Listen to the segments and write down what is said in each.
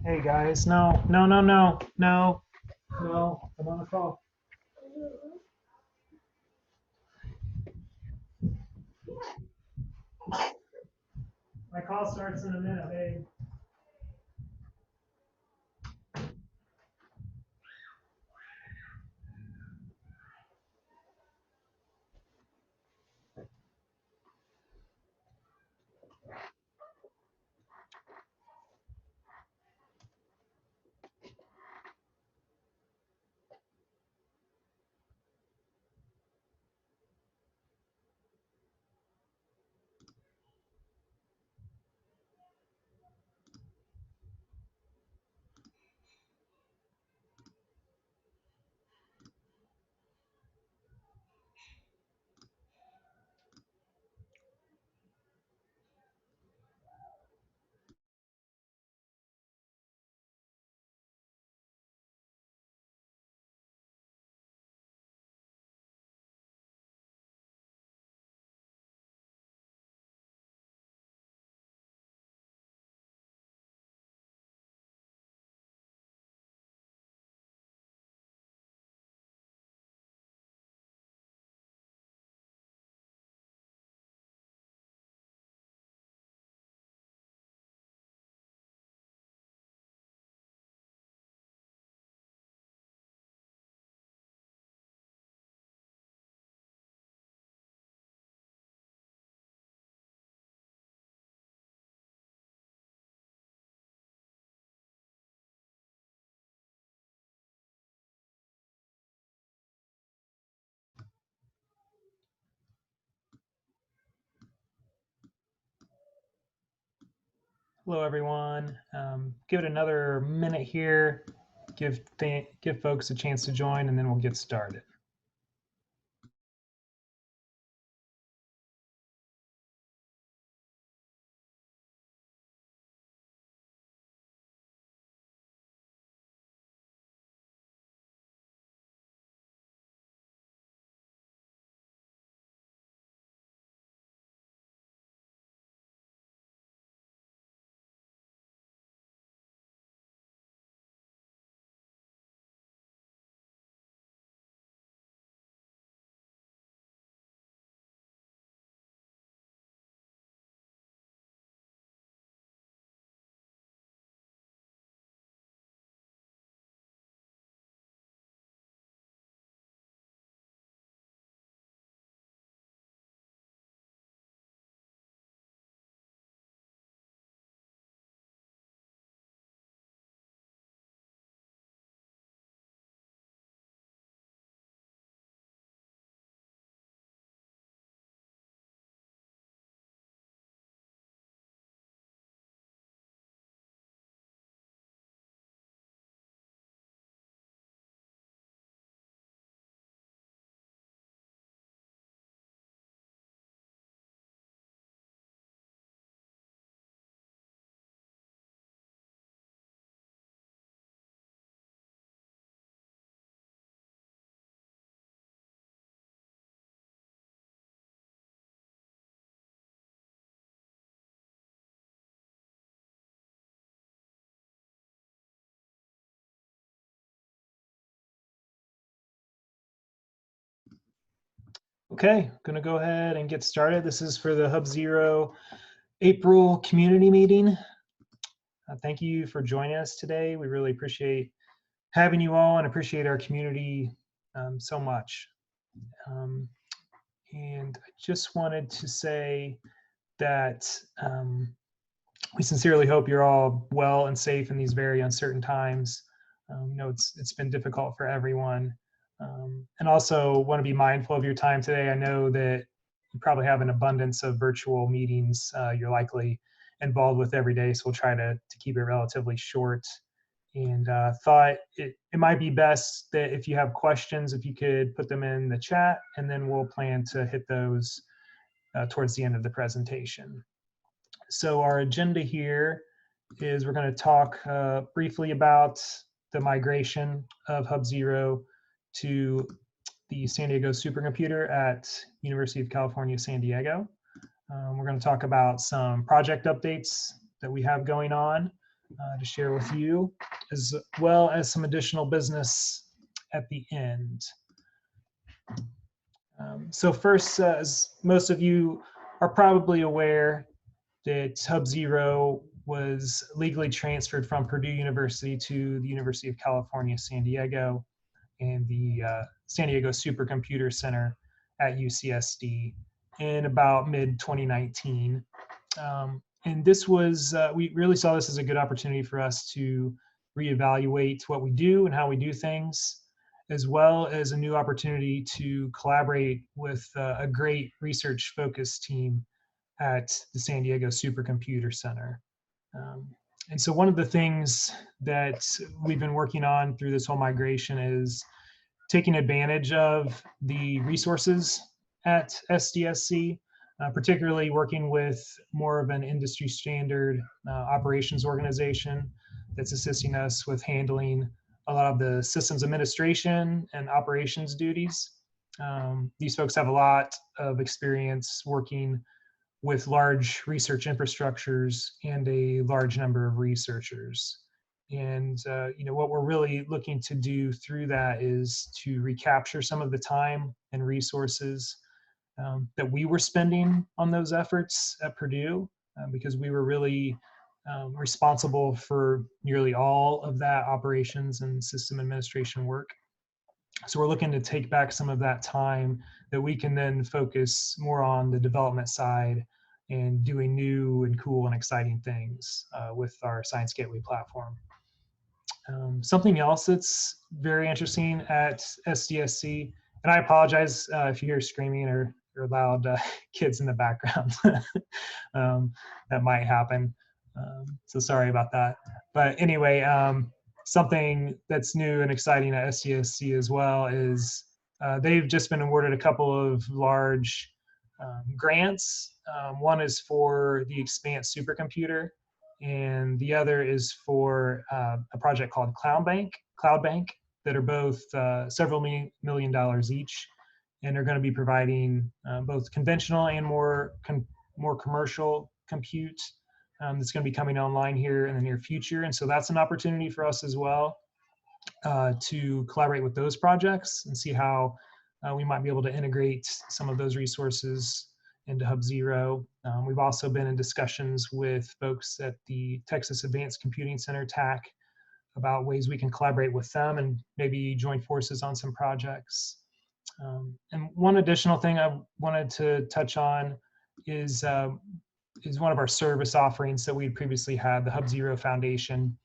Hey guys, no, no, no, no, no, no, I'm on a call. My call starts in a minute, babe. Hello, everyone. Give it another minute here. Give folks a chance to join, and then we'll get started. Okay, going to go ahead and get started. This is for the HUBzero April community meeting. Thank you for joining us today. We really appreciate having you all and appreciate our community so much. And I just wanted to say that we sincerely hope you're all well and safe in these very uncertain times. It's been difficult for everyone. And also want to be mindful of your time today. I know that you probably have an abundance of virtual meetings you're likely involved with every day, so we'll try to keep it relatively short. And thought it might be best that if you have questions, if you could put them in the chat, and then we'll plan to hit those towards the end of the presentation. So our agenda here is we're going to talk briefly about the migration of HUBzero to the San Diego Supercomputer at University of California, San Diego. We're going to talk about some project updates that we have going on. to share with you, as well as some additional business at the end. So first, as most of you are probably aware, that HUBzero was legally transferred from Purdue University to the University of California, San Diego, and the San Diego Supercomputer Center at UCSD in about mid-2019. And this was, we really saw this as a good opportunity for us to reevaluate what we do and how we do things, as well as a new opportunity to collaborate with a great research-focused team at the San Diego Supercomputer Center. And so one of the things that we've been working on through this whole migration is taking advantage of the resources at SDSC, particularly working with more of an industry standard operations organization that's assisting us with handling a lot of the systems administration and operations duties. These folks have a lot of experience working with large research infrastructures and a large number of researchers. And what we're really looking to do through that is to recapture some of the time and resources that we were spending on those efforts at Purdue, because we were really responsible for nearly all of that operations and system administration work. So we're looking to take back some of that time that we can then focus more on the development side and doing new and cool and exciting things with our Science Gateway platform. Something else that's very interesting at SDSC, and I apologize if you hear screaming or loud kids in the background. That might happen. So sorry about that. But anyway, something that's new and exciting at SDSC as well is they've just been awarded a couple of large grants. One is for the Expanse Supercomputer, and the other is for a project called Cloud Bank, that are both several $million each, and are going to be providing both conventional and more commercial compute that's going to be coming online here in the near future. And so that's an opportunity for us as well to collaborate with those projects and see how we might be able to integrate some of those resources into HUBzero. We've also been in discussions with folks at the Texas Advanced Computing Center, TAC, about ways we can collaborate with them and maybe join forces on some projects. And one additional thing I wanted to touch on is one of our service offerings that we previously had, the HUBzero Foundation.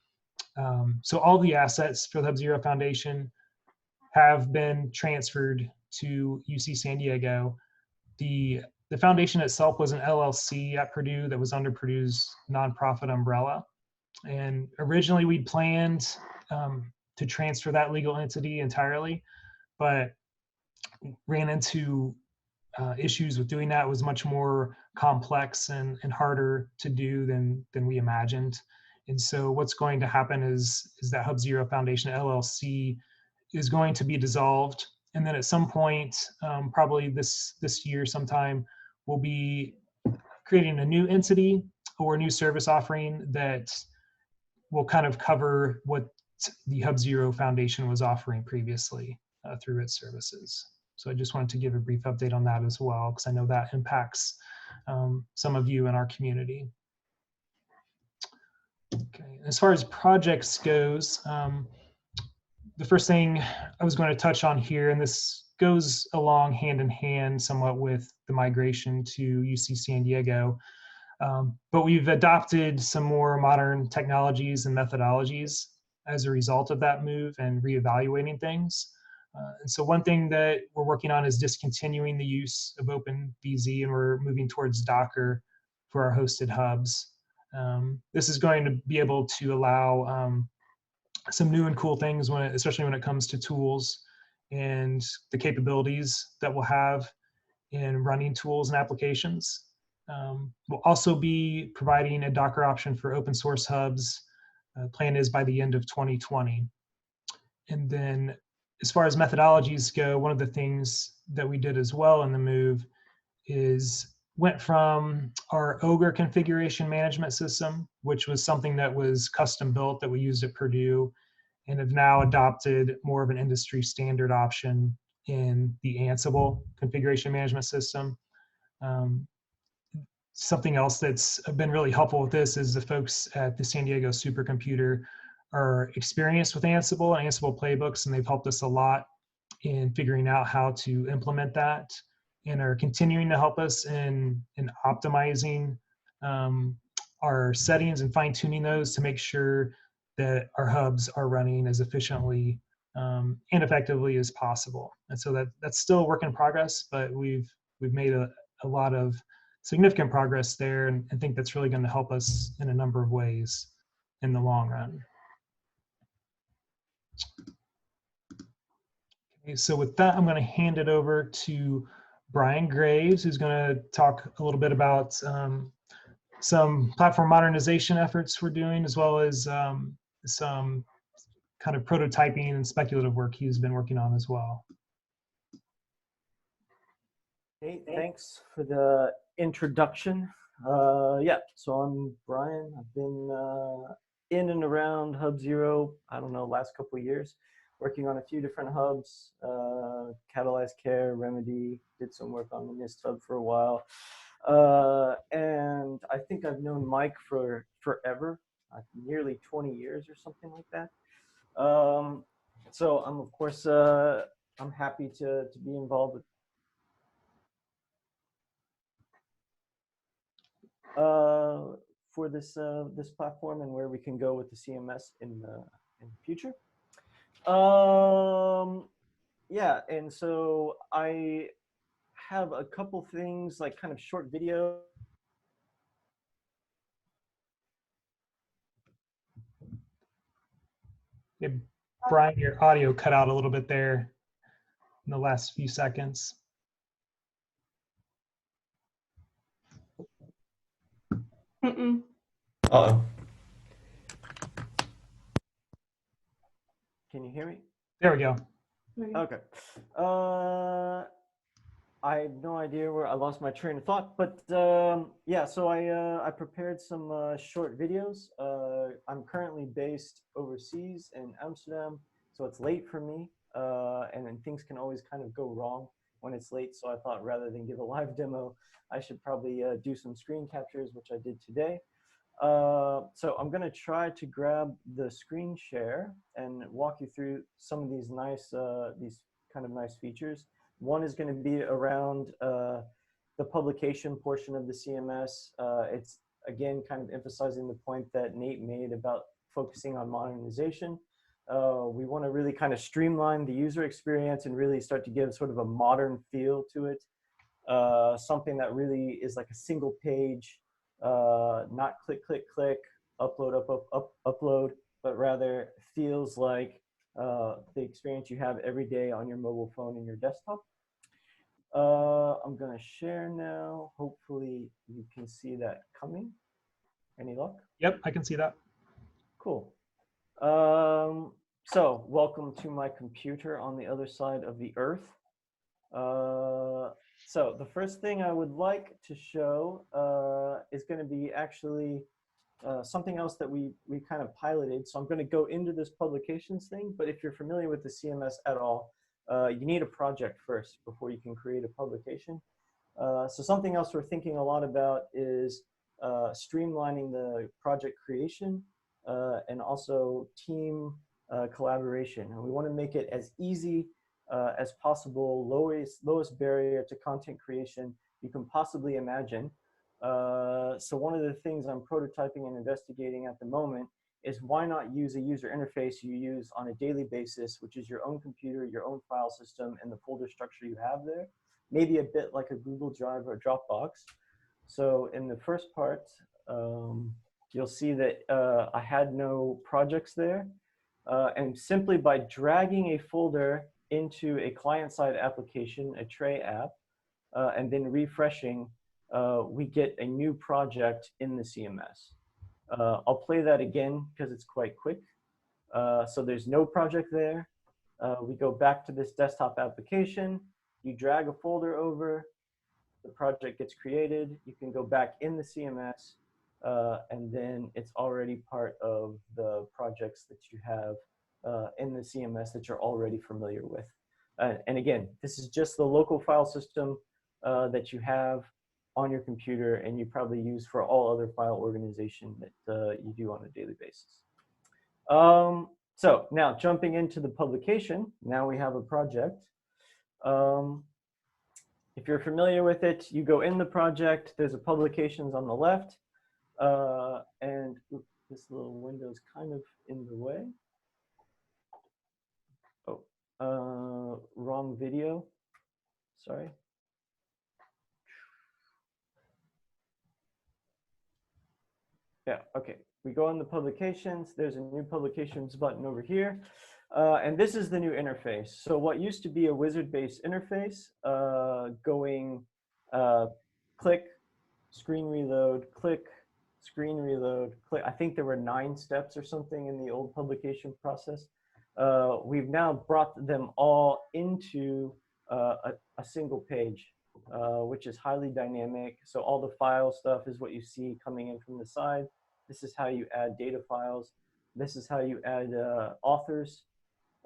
So all the assets for the HUBzero Foundation have been transferred to UC San Diego. The foundation itself was an LLC at Purdue that was under Purdue's nonprofit umbrella. And originally we'd planned to transfer that legal entity entirely, but ran into issues with doing that. It was much more complex and harder to do than we imagined. And so what's going to happen is that HUBzero Foundation LLC is going to be dissolved. And then at some point, probably this year sometime, we'll be creating a new entity or a new service offering that will kind of cover what the HUBzero Foundation was offering previously through its services. So I just wanted to give a brief update on that as well, because I know that impacts some of you in our community. Okay, as far as projects goes, the first thing I was going to touch on here, and this goes along hand in hand somewhat with the migration to UC San Diego, but we've adopted some more modern technologies and methodologies as a result of that move and reevaluating things. And so one thing that we're working on is discontinuing the use of OpenVZ, and we're moving towards Docker for our hosted hubs. This is going to be able to allow some new and cool things, especially when it comes to tools and the capabilities that we'll have in running tools and applications. We'll also be providing a Docker option for open source hubs. Plan is by the end of 2020. And then as far as methodologies go, one of the things that we did as well in the move is went from our Ogre configuration management system, which was something that was custom built that we used at Purdue, and have now adopted more of an industry standard option in the Ansible configuration management system. Something else that's been really helpful with this is the folks at the San Diego Supercomputer are experienced with Ansible and Ansible playbooks, and they've helped us a lot in figuring out how to implement that, and are continuing to help us in optimizing our settings and fine-tuning those to make sure that our hubs are running as efficiently and effectively as possible. And so that's still a work in progress, but we've made a lot of significant progress there, and I think that's really going to help us in a number of ways in the long run. Okay, so with that, I'm going to hand it over to Brian Graves, who's going to talk a little bit about some platform modernization efforts we're doing, as well as some kind of prototyping and speculative work he's been working on as well. Hey, thanks for the introduction. Yeah, so I'm Brian. I've been in and around HUBzero, I don't know, last couple of years, working on a few different hubs, Catalyze Care, Remedy, did some work on the NIST hub for a while. And I think I've known Mike for forever, nearly 20 years or something like that. So I'm, of course, I'm happy to be involved with for this this platform and where we can go with the CMS in the future. Yeah, and so I have a couple things, like kind of short video. Yeah, Brian, your audio cut out a little bit there in the last few seconds. Uh-oh. Can you hear me? There we go. Okay. I have no idea where I lost my train of thought, but yeah, so I prepared some short videos. I'm currently based overseas in Amsterdam, so it's late for me, and then things can always kind of go wrong when it's late. So I thought rather than give a live demo, I should probably do some screen captures, which I did today. So I'm going to try to grab the screen share and walk you through some of these nice, these kind of nice features. One is going to be around the publication portion of the CMS. It's, again, kind of emphasizing the point that Nate made about focusing on modernization. We want to really kind of streamline the user experience and really start to give sort of a modern feel to it. Something that really is like a single page, not click, click, click, upload, upload, but rather feels like the experience you have every day on your mobile phone and your desktop. I'm going to share now. Hopefully you can see that coming. Any luck? Yep, I can see that. Cool. So welcome to my computer on the other side of the earth. So the first thing I would like to show is going to be actually something else that we kind of piloted. So I'm going to go into this publications thing, but if you're familiar with the CMS at all, you need a project first before you can create a publication. So something else we're thinking a lot about is streamlining the project creation and also team collaboration. And we want to make it as easy as possible, lowest barrier to content creation you can possibly imagine. So one of the things I'm prototyping and investigating at the moment is why not use a user interface you use on a daily basis, which is your own computer, your own file system, and the folder structure you have there, maybe a bit like a Google Drive or Dropbox. So in the first part, you'll see that I had no projects there. And simply by dragging a folder into a client-side application, a tray app, and then refreshing, we get a new project in the CMS. I'll play that again because it's quite quick. So there's no project there. We go back to this desktop application. You drag a folder over. the project gets created, you can go back in the CMS, and then it's already part of the projects that you have in the CMS that you're already familiar with. And again, this is just the local file system that you have on your computer and you probably use for all other file organization that you do on a daily basis. So now jumping into the publication, now we have a project. If you're familiar with it, you go in the project, there's a publications on the left, and oops, this little window is kind of in the way. Oh, wrong video, sorry. Yeah, okay. We go on the publications. There's a new publications button over here. And this is the new interface. So what used to be a wizard-based interface, going click, screen reload, click, screen reload, click. I think there were 9 steps or something in the old publication process. We've now brought them all into a single page, which is highly dynamic. So all the file stuff is what you see coming in from the side. This is how you add data files. This is how you add authors.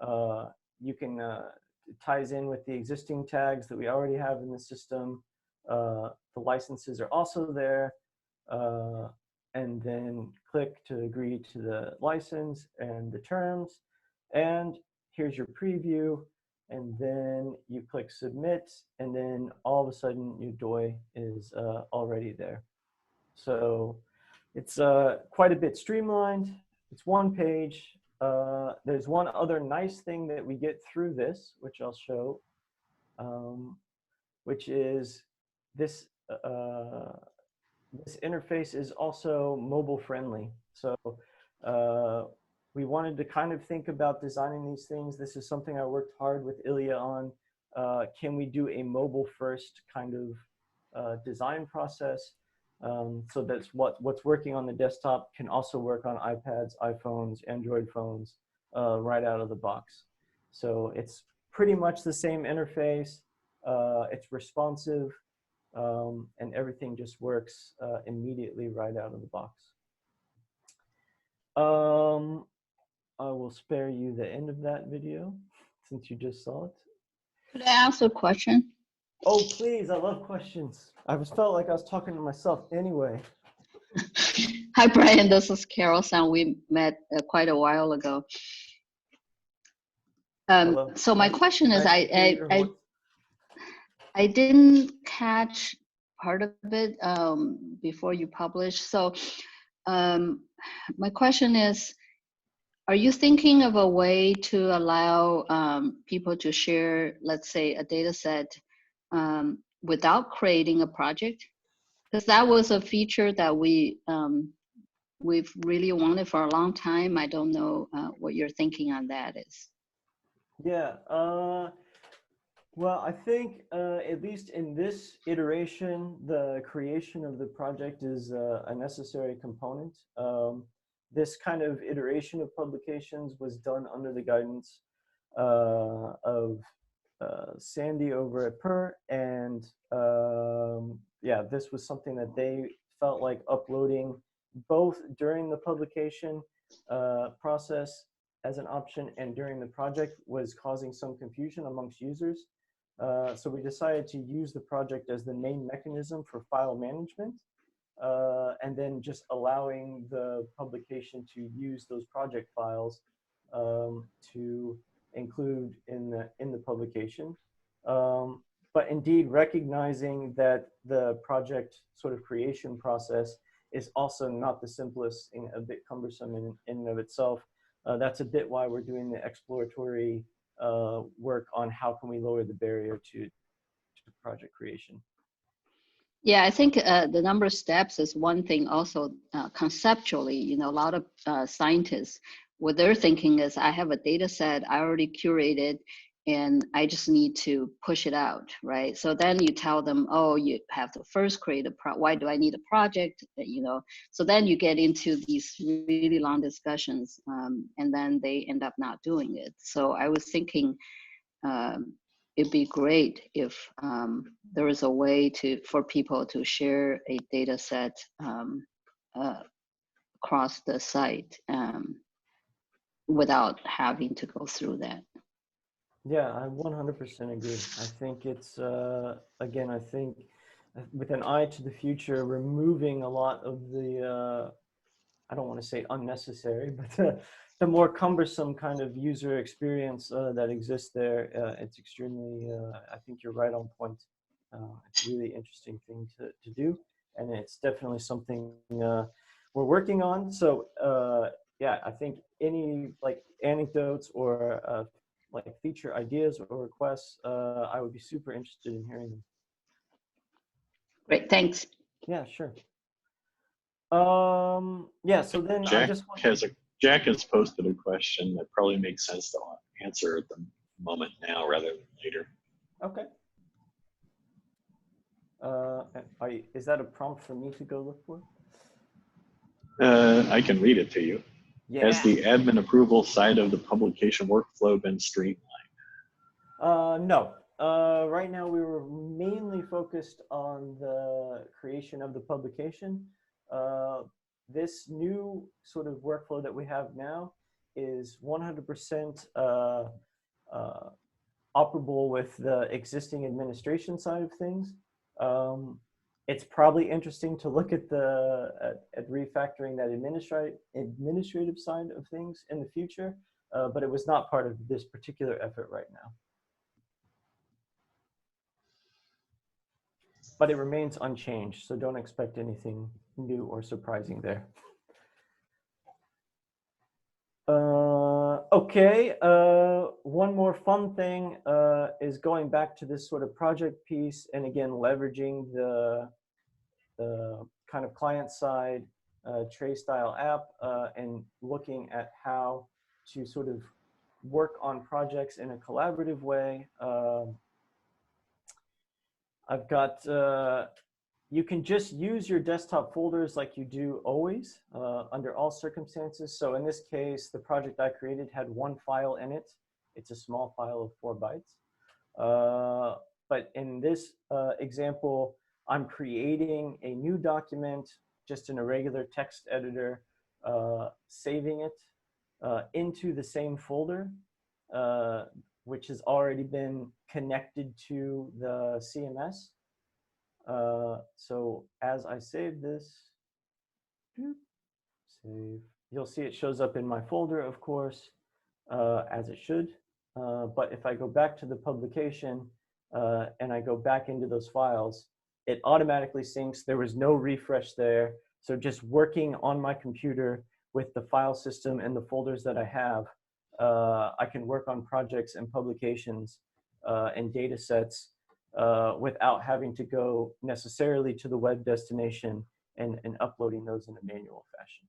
You can, it ties in with the existing tags that we already have in the system. The licenses are also there. And then click to agree to the license and the terms. And here's your preview. And then you click submit. And then all of a sudden your DOI is already there. So it's quite a bit streamlined. It's one page. There's one other nice thing that we get through this, which I'll show, which is this, this interface is also mobile friendly. So we wanted to kind of think about designing these things. This is something I worked hard with Ilya on. Can we do a mobile first kind of design process? So that's what's working on the desktop can also work on iPads, iPhones, Android phones right out of the box. So it's pretty much the same interface. It's responsive, and everything just works immediately right out of the box. I will spare you the end of that video since you just saw it. Could I ask a question? Oh, please, I love questions. I just felt like I was talking to myself anyway. Hi, Brian, this is Carol-san. We met quite a while ago. So my question is, I didn't catch part of it before you published. So my question is, are you thinking of a way to allow people to share, let's say, a data set without creating a project? Because that was a feature that we've really wanted for a long time. I don't know what your thinking on that is. Yeah, well, I think at least in this iteration, the creation of the project is a necessary component. This kind of iteration of publications was done under the guidance of Sandy over at PER, and yeah, this was something that they felt like uploading both during the publication process as an option and during the project was causing some confusion amongst users. So we decided to use the project as the main mechanism for file management, and then just allowing the publication to use those project files to include in the publication. But indeed, recognizing that the project sort of creation process is also not the simplest and a bit cumbersome in and of itself. That's a bit why we're doing the exploratory work on how can we lower the barrier to project creation. Yeah, I think the number of steps is one thing. Also, conceptually, you know, a lot of scientists, what they're thinking is, I have a data set, I already curated, and I just need to push it out, right? So then you tell them, oh, you have to first create a why do I need a project, you know? So then you get into these really long discussions, and then they end up not doing it. So I was thinking, it'd be great if there is a way for people to share a data set across the site without having to go through that. Yeah, I 100% agree. I think it's, again, I think with an eye to the future, removing a lot of the, I don't want to say unnecessary, but the more cumbersome kind of user experience that exists there, it's extremely, I think you're right on point. It's a really interesting thing to do. And it's definitely something we're working on. So yeah, I think any like anecdotes or like feature ideas or requests, I would be super interested in hearing them. Great, thanks. Yeah, sure. Yeah, so then I just want Jack has posted a question that probably makes sense to answer at the moment now rather than later. Okay. Is that a prompt for me to go look for? I can read it to you. Yeah. Has the admin approval side of the publication workflow been streamlined? No. Right now we were mainly focused on the creation of the publication. This new sort of workflow that we have now is 100% operable with the existing administration side of things. It's probably interesting to look at at refactoring that administrative side of things in the future, but it was not part of this particular effort right now. But it remains unchanged, so don't expect anything new or surprising there. Okay, one more fun thing is going back to this sort of project piece, and again, leveraging the kind of client-side tray style app and looking at how to sort of work on projects in a collaborative way. I've got, you can just use your desktop folders like you do always under all circumstances. So in this case, the project I created had one file in it. It's a small file of 4 bytes. But in this example, I'm creating a new document just in a regular text editor, saving it into the same folder, which has already been connected to the CMS. So as I save this, save, you'll see it shows up in my folder, of course, as it should. But if I go back to the publication and I go back into those files, it automatically syncs. There was no refresh there. So just working on my computer with the file system and the folders that I have, I can work on projects and publications and data sets without having to go necessarily to the web destination and uploading those in a manual fashion.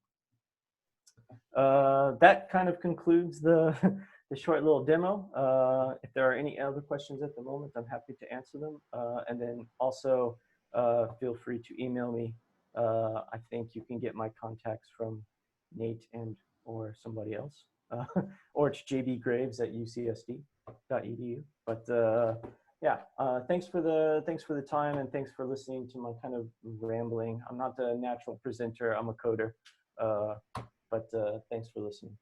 That kind of concludes the short little demo. If there are any other questions at the moment, I'm happy to answer them. And then also feel free to email me. I think you can get my contacts from Nate and or somebody else. Or it's jbgraves@ucsd.edu. But yeah, thanks for the time, and thanks for listening to my kind of rambling. I'm not the natural presenter, I'm a coder, but thanks for listening.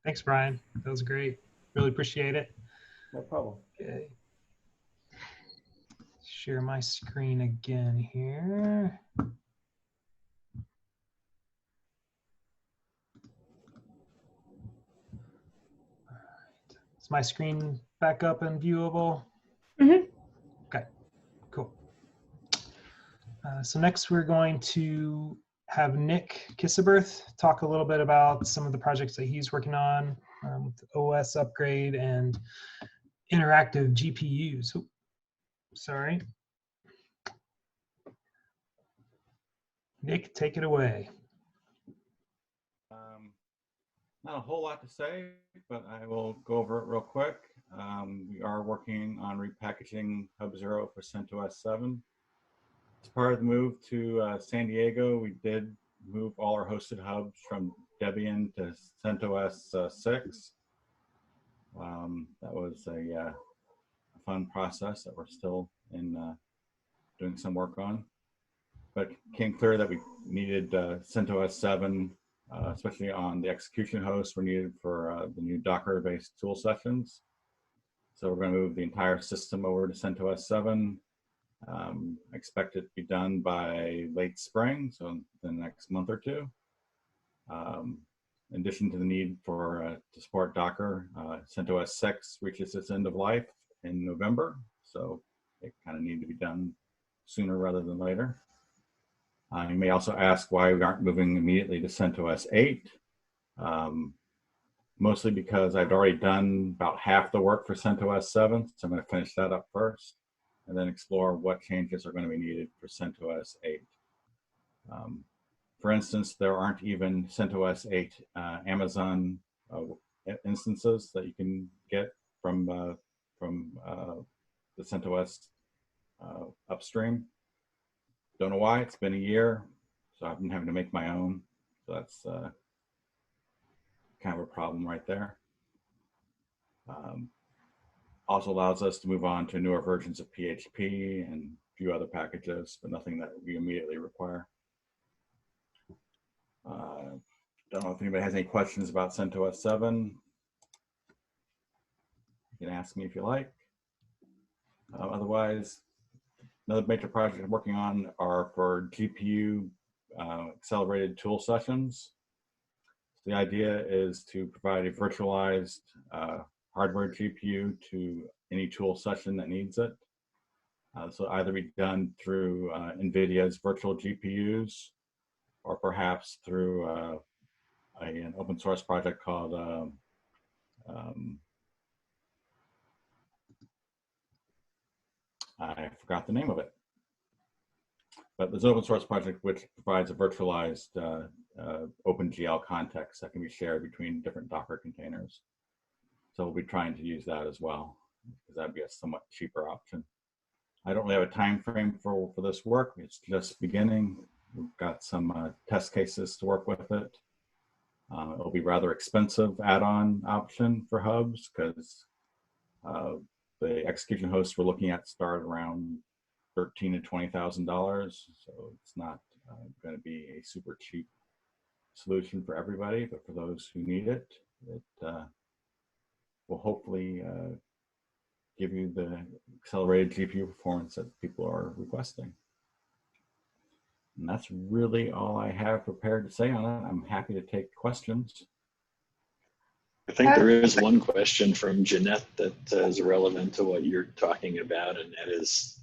Thanks, Brian. That was great. Really appreciate it. No problem. Okay. Share my screen again here. Is my screen back up and viewable? Mm-hmm. Okay, cool. So next we're going to have Nick Kisseberth talk a little bit about some of the projects that he's working on with the OS upgrade and interactive GPUs. Oops, sorry. Nick, take it away. Not a whole lot to say, but I will go over it real quick. We are working on repackaging HUBzero for CentOS 7. As part of the move to San Diego, we did move all our hosted hubs from Debian to CentOS 6. That was a fun process that we're still in doing some work on. But it became clear that we needed CentOS 7, especially on the execution hosts, were needed for the new Docker-based tool sessions. So we're going to move the entire system over to CentOS 7. I expect it to be done by late spring, so in the next month or two. In addition to the need for to support Docker, CentOS 6 reaches its end of life in November, so it kind of need to be done sooner rather than later. You may also ask why we aren't moving immediately to CentOS 8. Mostly because I've already done about half the work for CentOS 7, so I'm going to finish that up first, and then explore what changes are going to be needed for CentOS 8. For instance, there aren't even CentOS 8 Amazon instances that you can get from the CentOS upstream. Don't know why. It's been a year, so I've been having to make my own. So that's kind of a problem right there. Also allows us to move on to newer versions of PHP and a few other packages, but nothing that we immediately require. Don't know if anybody has any questions about CentOS 7. You can ask me if you like. Otherwise, another major project I'm working on are for GPU accelerated tool sessions. The idea is to provide a virtualized hardware GPU to any tool session that needs it. So either be done through NVIDIA's virtual GPUs, or perhaps through an open source project called I forgot the name of it. But there's an open source project which provides a virtualized OpenGL context that can be shared between different Docker containers. So we'll be trying to use that as well, because that'd be a somewhat cheaper option. I don't really have a time frame for this work. It's just beginning. We've got some test cases to work with it. It'll be rather expensive add-on option for hubs, because the execution hosts we're looking at start around $13,000 to $20,000. So it's not going to be a super cheap solution for everybody, but for those who need it, it will hopefully give you the accelerated GPU performance that people are requesting. And that's really all I have prepared to say on it. I'm happy to take questions. I think there is one question from Jeanette that is relevant to what you're talking about, and that is,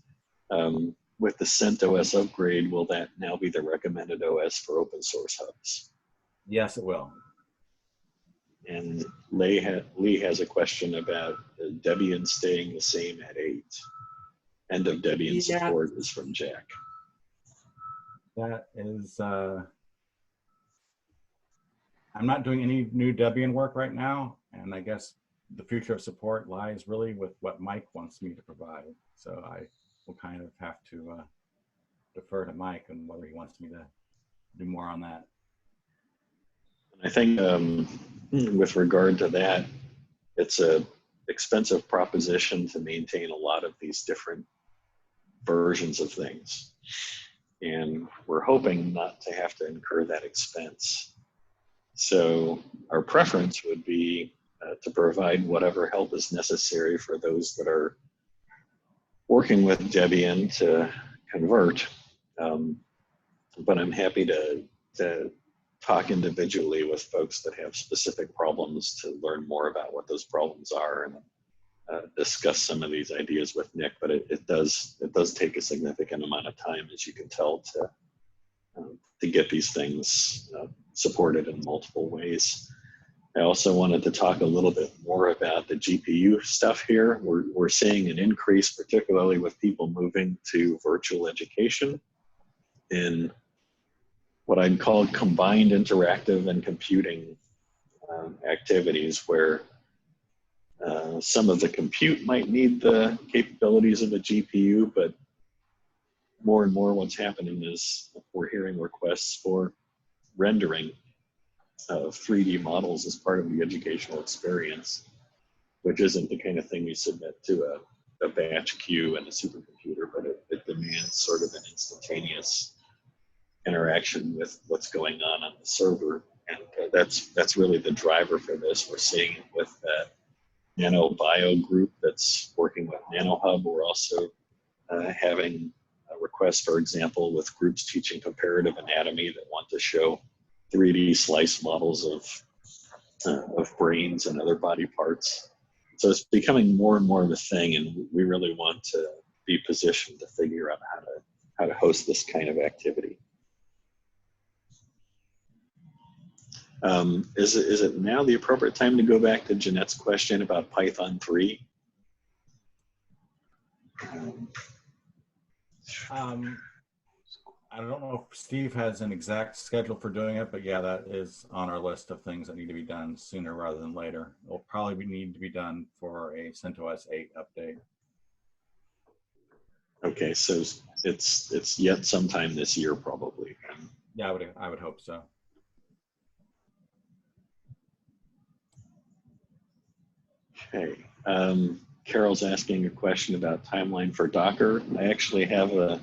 with the CentOS upgrade, will that now be the recommended OS for open source hubs? Yes, it will. And Lee has a question about Debian staying the same at 8. End of Debian support is from Jack. That is, I'm not doing any new Debian work right now, and I guess the future of support lies really with what Mike wants me to provide. So I will kind of have to defer to Mike on whether he wants me to do more on that. I think with regard to that, it's a expensive proposition to maintain a lot of these different versions of things. And we're hoping not to have to incur that expense. So our preference would be to provide whatever help is necessary for those that are working with Debian to convert. But I'm happy to talk individually with folks that have specific problems to learn more about what those problems are and discuss some of these ideas with Nick. But it does take a significant amount of time, as you can tell, to get these things supported in multiple ways. I also wanted to talk a little bit more about the GPU stuff here. We're seeing an increase, particularly with people moving to virtual education in what I'd call combined interactive and computing activities, where some of the compute might need the capabilities of a GPU, but more and more what's happening is we're hearing requests for rendering of 3D models as part of the educational experience. which isn't the kind of thing we submit to a batch queue in a supercomputer, but it demands sort of an instantaneous interaction with what's going on the server. And that's really the driver for this. We're seeing it with that nanobio group that's working with NanoHub. We're also having requests, for example, with groups teaching comparative anatomy that want to show 3D slice models of brains and other body parts. So it's becoming more and more of a thing, and we really want to be positioned to figure out how to host this kind of activity. Is it now the appropriate time to go back to Jeanette's question about Python 3? I don't know if Steve has an exact schedule for doing it, but yeah, that is on our list of things that need to be done sooner rather than later. It'll probably need to be done for a CentOS 8 update. Okay, so it's yet sometime this year, probably. Yeah, I would hope so. Okay. Carol's asking a question about timeline for Docker. I actually have a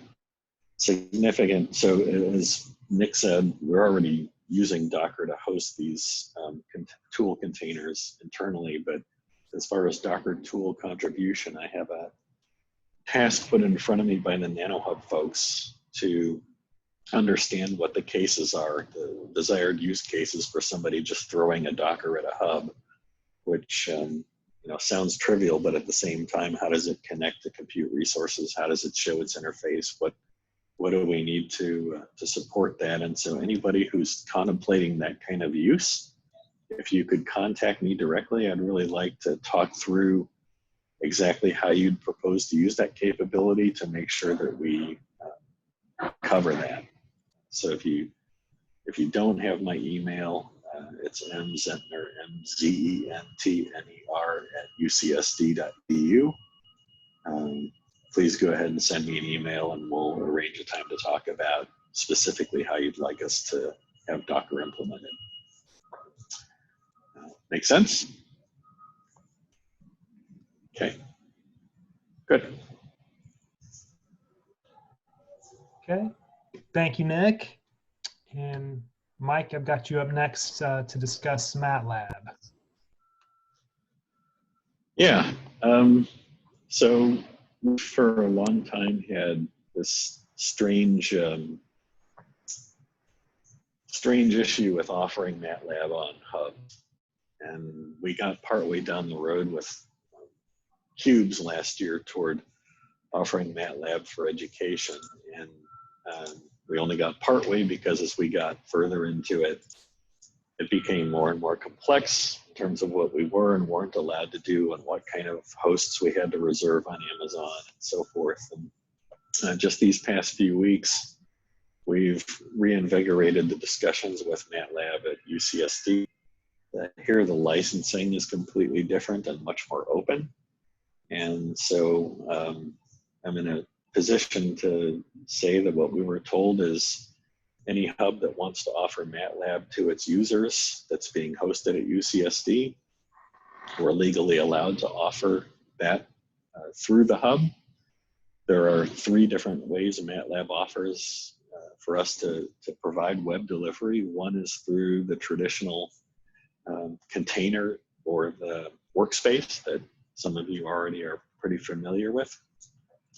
significant, so as Nick said, we're already using Docker to host these tool containers internally, but as far as Docker tool contribution, I have a task put in front of me by the NanoHub folks to understand what the cases are, the desired use cases for somebody just throwing a Docker at a hub, which sounds trivial, but at the same time, how does it connect to compute resources? How does it show its interface? What do we need to support that? And so anybody who's contemplating that kind of use, if you could contact me directly, I'd really like to talk through exactly how you'd propose to use that capability to make sure that we cover that. So if you don't have my email, it's mzentner, mzentner@ucsd.edu. Please go ahead and send me an email and we'll arrange a time to talk about specifically how you'd like us to have Docker implemented. Make sense? Okay, good. Okay, thank you, Nick. And Mike, I've got you up next to discuss MATLAB. Yeah, so for a long time had this strange issue with offering MATLAB on Hub. And we got partway down the road with HUBs last year toward offering MATLAB for education. And we only got partway because as we got further into it, it became more and more complex in terms of what we were and weren't allowed to do and what kind of hosts we had to reserve on Amazon and so forth. And just these past few weeks, we've reinvigorated the discussions with MATLAB at UCSD. Here, the licensing is completely different and much more open. And so I'm in a position to say that what we were told is any hub that wants to offer MATLAB to its users that's being hosted at UCSD, we're legally allowed to offer that through the hub. There are 3 different ways MATLAB offers for us to provide web delivery. One is through the traditional container or the workspace that some of you already are pretty familiar with,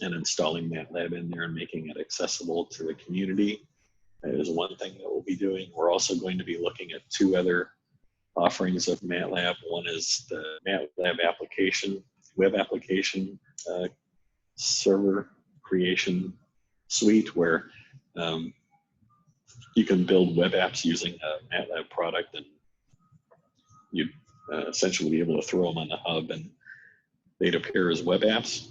and installing MATLAB in there and making it accessible to the community is one thing that we'll be doing. We're also going to be looking at 2 other offerings of MATLAB. One is the MATLAB application, web application server creation suite, where you can build web apps using a MATLAB product, and you'd essentially be able to throw them on the hub and they'd appear as web apps.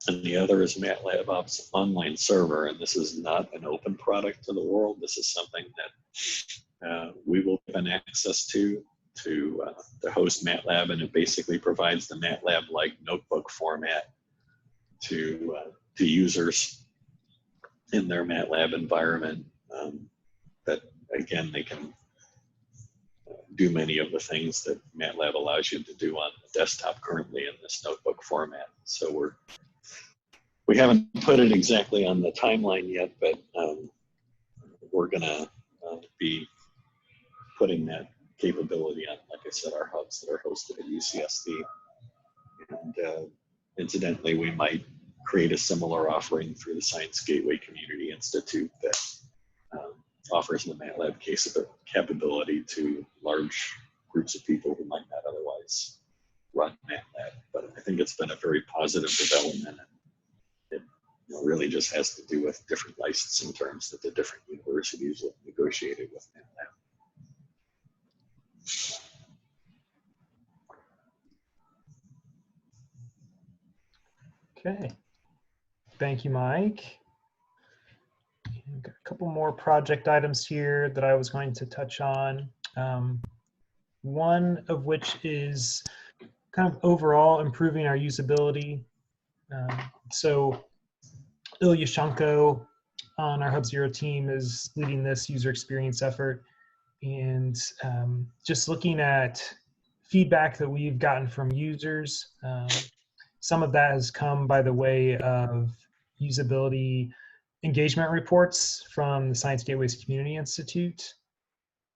And the other is MATLAB Ops Online Server, and this is not an open product to the world. This is something that we will give an access to host MATLAB, and it basically provides the MATLAB-like notebook format to users in their MATLAB environment that, again, they can do many of the things that MATLAB allows you to do on the desktop currently in this notebook format. So we haven't put it exactly on the timeline yet, but we're gonna be putting that capability on, like I said, our hubs that are hosted at UCSD. And incidentally, we might create a similar offering through the Science Gateway Community Institute that offers the MATLAB capability to large groups of people who might not otherwise run MATLAB. But I think it's been a very positive development. It really just has to do with different licensing terms that the different universities have negotiated with MATLAB. Okay. Thank you, Mike. Got a couple more project items here that I was going to touch on. One of which is kind of overall improving our usability. So Ilya Shanko on our HUBzero team is leading this user experience effort. And just looking at feedback that we've gotten from users, some of that has come by the way of usability engagement reports from the Science Gateways Community Institute.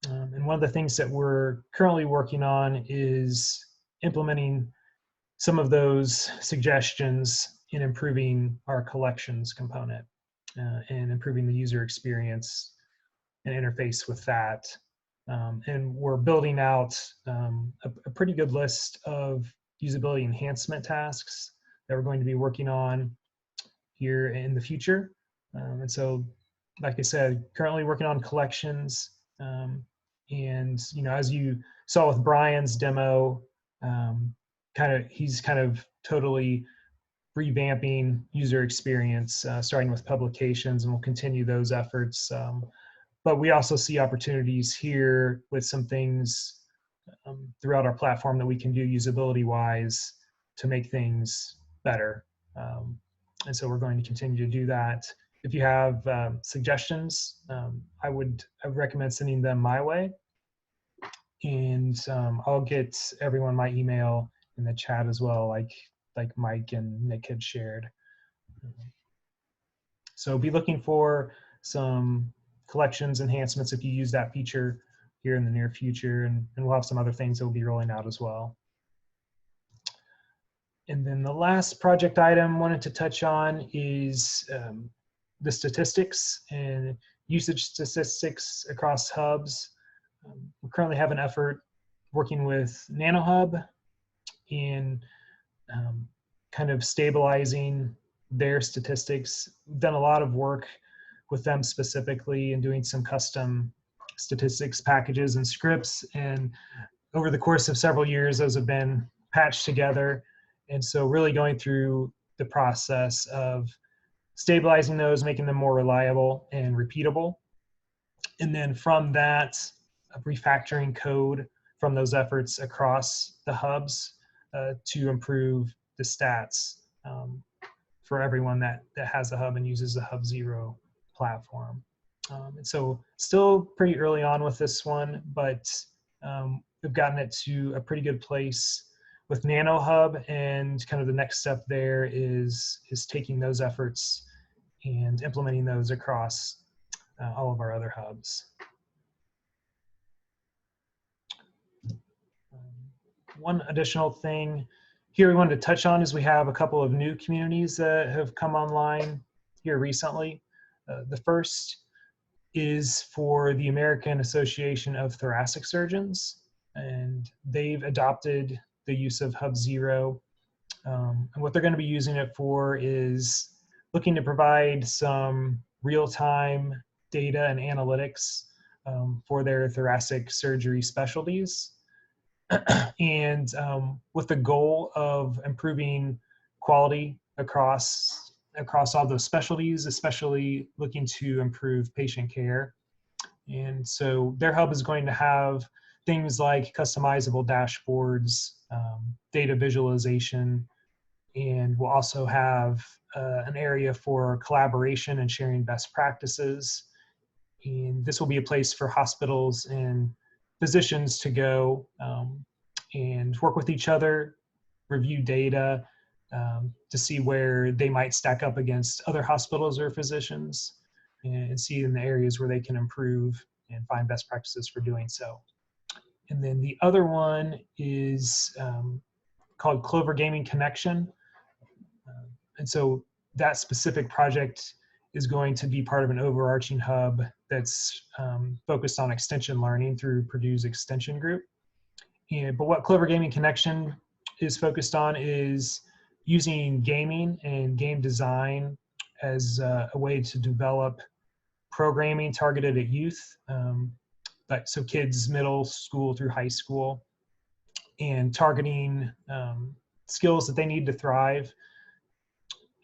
And one of the things that we're currently working on is implementing some of those suggestions in improving our collections component and improving the user experience and interface with that. And we're building out a pretty good list of usability enhancement tasks that we're going to be working on here in the future. And so, like I said, currently working on collections. And as you saw with Brian's demo, he's kind of totally revamping user experience, starting with publications, and we'll continue those efforts. But we also see opportunities here with some things throughout our platform that we can do usability-wise to make things better. And so we're going to continue to do that. If you have suggestions, I would recommend sending them my way. And I'll get everyone my email in the chat as well, like Mike and Nick had shared. So be looking for some collections enhancements if you use that feature here in the near future, and we'll have some other things that we'll be rolling out as well. And then the last project item I wanted to touch on is the statistics and usage statistics across hubs. We currently have an effort working with NanoHub in kind of stabilizing their statistics. We've done a lot of work with them specifically and doing some custom statistics packages and scripts. And over the course of several years, those have been patched together. And so really going through the process of stabilizing those, making them more reliable and repeatable. And then from that, refactoring code from those efforts across the hubs to improve the stats for everyone that has a hub and uses the HUBzero platform. And so still pretty early on with this one, but we've gotten it to a pretty good place with NanoHub, and kind of the next step there is taking those efforts and implementing those across all of our other hubs. One additional thing here we wanted to touch on is we have a couple of new communities that have come online here recently. The first is for the American Association of Thoracic Surgeons, and they've adopted the use of HUBzero. And what they're going to be using it for is looking to provide some real-time data and analytics for their thoracic surgery specialties. And with the goal of improving quality across all those specialties, especially looking to improve patient care. And so their hub is going to have things like customizable dashboards, data visualization, and we'll also have an area for collaboration and sharing best practices. And this will be a place for hospitals and physicians to go and work with each other, review data to see where they might stack up against other hospitals or physicians, and see in the areas where they can improve and find best practices for doing so. And then the other one is called Clover Gaming Connection. And so that specific project is going to be part of an overarching hub that's focused on extension learning through Purdue's extension group. But what Clover Gaming Connection is focused on is using gaming and game design as a way to develop programming targeted at youth, so kids middle school through high school, and targeting skills that they need to thrive.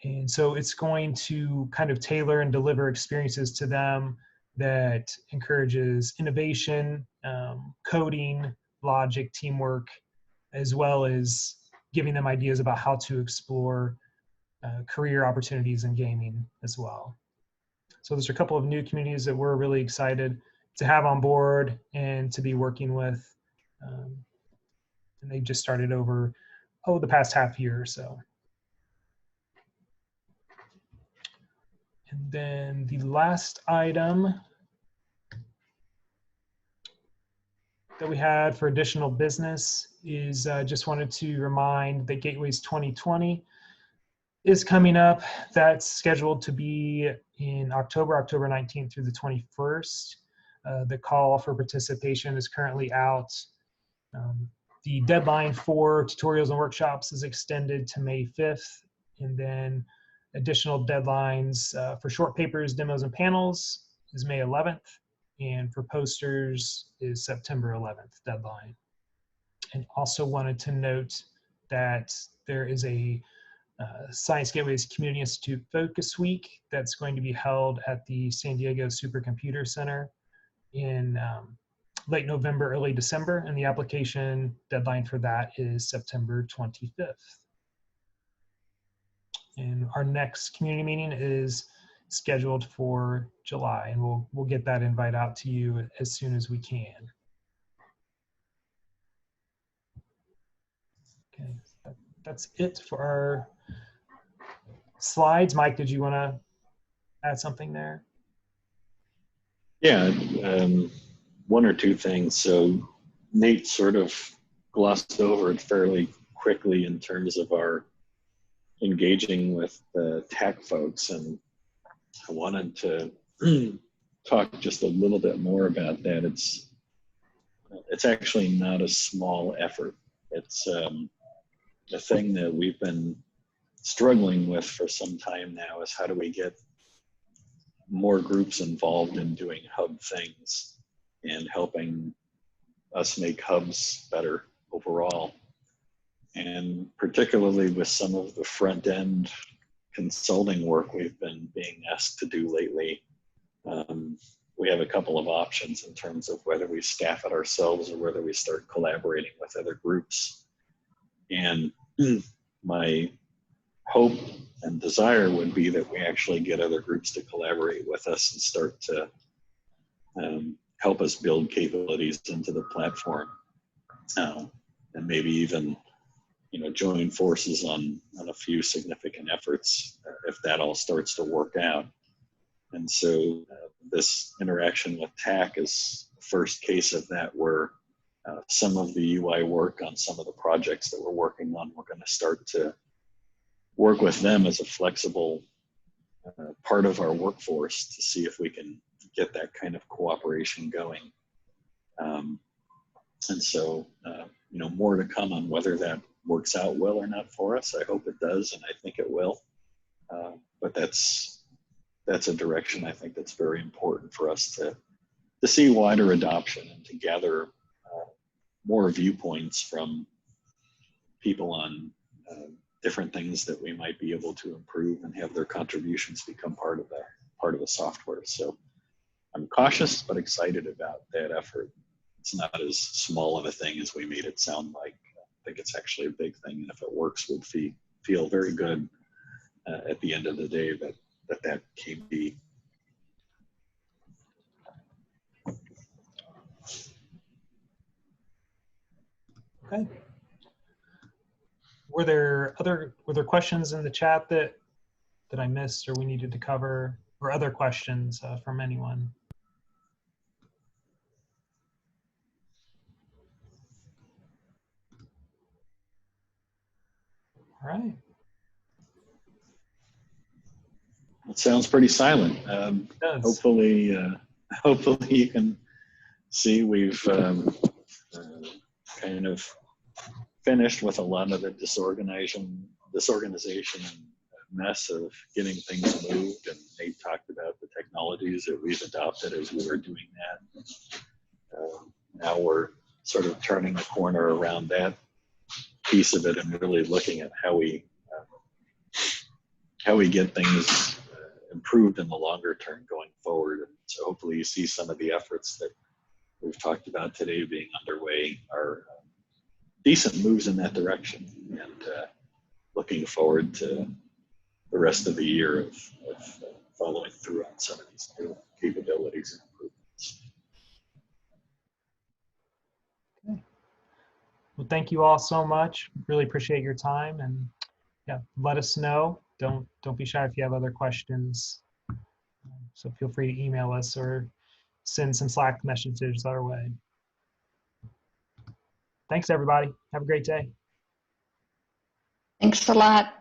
And so it's going to kind of tailor and deliver experiences to them that encourages innovation, coding, logic, teamwork, as well as giving them ideas about how to explore career opportunities in gaming as well. So there's a couple of new communities that we're really excited to have on board and to be working with. And they just started over, the past half year or so. And then the last item that we had for additional business is just wanted to remind that Gateways 2020 is coming up. That's scheduled to be in October 19th through the 21st. The call for participation is currently out. The deadline for tutorials and workshops is extended to May 5th, and then additional deadlines for short papers, demos, and panels is May 11th, and for posters is September 11th deadline. And also wanted to note that there is a Science Gateways Community Institute Focus Week that's going to be held at the San Diego Supercomputer Center in late November, early December, and the application deadline for that is September 25th. And our next community meeting is scheduled for July, and we'll get that invite out to you as soon as we can. Okay, that's it for our slides. Mike, did you want to add something there? Yeah, one or two things. So Nate sort of glossed over it fairly quickly in terms of our engaging with the TAC folks, and I wanted to talk just a little bit more about that. It's actually not a small effort. It's the thing that we've been struggling with for some time now is how do we get more groups involved in doing hub things and helping us make hubs better overall. And particularly with some of the front end consulting work we've been being asked to do lately, we have a couple of options in terms of whether we staff it ourselves or whether we start collaborating with other groups. And my hope and desire would be that we actually get other groups to collaborate with us and start to help us build capabilities into the platform, and maybe even join forces on a few significant efforts if that all starts to work out. And so this interaction with TAC is the first case of that, where some of the UI work on some of the projects that we're working on, we're going to start to work with them as a flexible part of our workforce to see if we can get that kind of cooperation going. And so, more to come on whether that works out well or not for us. I hope it does, and I think it will. But that's a direction I think that's very important for us to see wider adoption and to gather more viewpoints from people on different things that we might be able to improve and have their contributions become part of the software. So I'm cautious but excited about that effort. It's not as small of a thing as we made it sound like. I think it's actually a big thing, and if it works, we'll feel very good at the end of the day that can be. Okay. Were there questions in the chat that I missed or we needed to cover, or other questions from anyone? All right. It sounds pretty silent. It does. Hopefully you can see we've kind of finished with a lot of the disorganization and mess of getting things moved. And Nate talked about the technologies that we've adopted as we were doing that. Now we're sort of turning the corner around that piece of it and really looking at how we get things improved in the longer term going forward. And so hopefully you see some of the efforts that we've talked about today being underway are decent moves in that direction, and looking forward to the rest of the year of following through on some of these new capabilities and improvements. Okay. Well, thank you all so much. Really appreciate your time, and yeah, let us know. Don't be shy if you have other questions. So feel free to email us or send some Slack messages our way. Thanks, everybody. Have a great day. Thanks a lot.